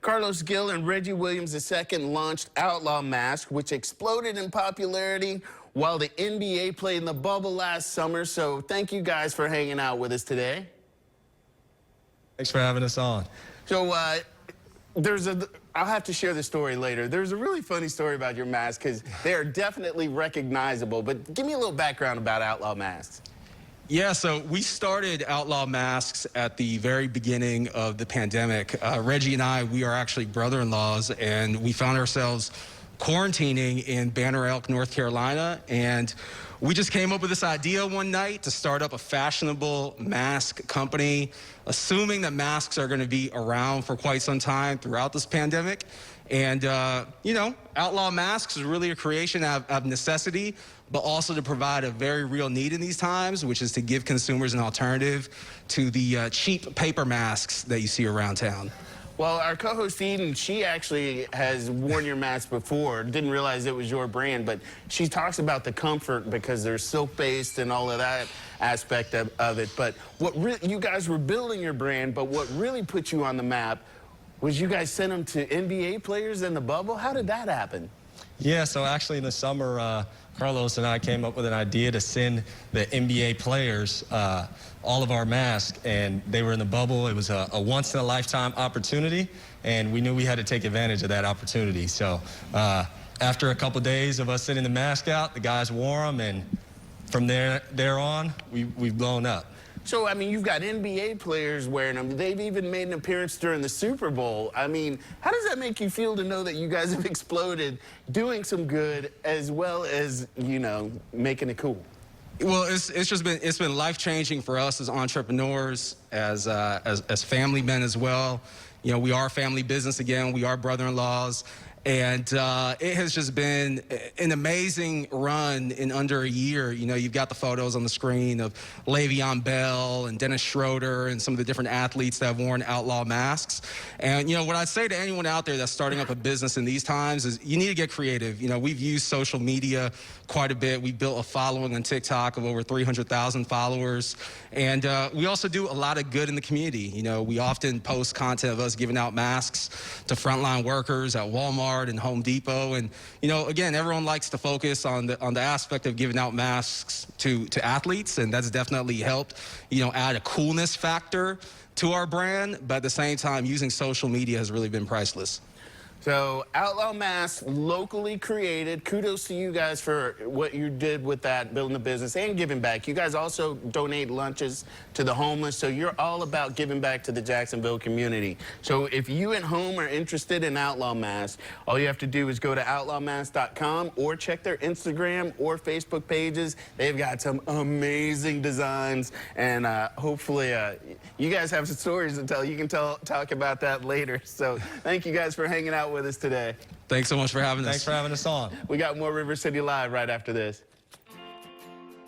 Carlos Gill and Reggie Williams II launched Outlaw Mask, which exploded in popularity while the NBA played in the bubble last summer. So thank you guys for hanging out with us today. Thanks for having us on. So I'll have to share the story later. There's a really funny story about your masks because they are definitely recognizable. But give me a little background about Outlaw Masks. Yeah, so we started Outlaw Masks at the very beginning of the pandemic. Reggie and I, we are actually brother-in-laws, and we found ourselves quarantining in Banner Elk, North Carolina, and we just came up with this idea one night to start up a fashionable mask company, assuming that masks are going to be around for quite some time throughout this pandemic. And, you know, Outlaw Masks is really a creation of necessity, but also to provide a very real need in these times, which is to give consumers an alternative to the cheap paper masks that you see around town. Well, our co-host Eden, she actually has worn your mask before. Didn't realize it was your brand, but she talks about the comfort because they're silk-based and all of that aspect of it. But you guys were building your brand, but what really put you on the map was you guys sent them to NBA players in the bubble. How did that happen? Yeah, so actually in the summer, Carlos and I came up with an idea to send the NBA players all of our masks, and they were in the bubble. It was a once-in-a-lifetime opportunity, and we knew we had to take advantage of that opportunity. So after a couple days of us sending the mask out, the guys wore them, and from there on, we've blown up. So, I mean, you've got NBA players wearing them. They've even made an appearance during the Super Bowl. I mean, how does that make you feel to know that you guys have exploded, doing some good, as well as, you know, making it cool? Well, it's been life-changing for us as entrepreneurs, as family men as well. You know, we are a family business again. We are brother-in-laws. And it has just been an amazing run in under a year. You know, you've got the photos on the screen of Le'Veon Bell and Dennis Schroeder and some of the different athletes that have worn Outlaw masks. And, you know, what I'd say to anyone out there that's starting up a business in these times is you need to get creative. You know, we've used social media quite a bit. We've built a following on TikTok of over 300,000 followers. And we also do a lot of good in the community. You know, we often post content of us giving out masks to frontline workers at Walmart and Home Depot. And, you know, again, everyone likes to focus on the aspect of giving out masks to athletes, and that's definitely helped, you know, add a coolness factor to our brand. But at the same time, using social media has really been priceless. So, Outlaw Masks, locally created. Kudos to you guys for what you did with that, building the business and giving back. You guys also donate lunches to the homeless, so you're all about giving back to the Jacksonville community. So if you at home are interested in Outlaw Masks, all you have to do is go to outlawmask.com or check their Instagram or Facebook pages. They've got some amazing designs, and hopefully you guys have some stories to tell. You can talk about that later. So thank you guys for hanging out with us today. Thanks so much for having us. Thanks for having us on. We got more River City Live right after this.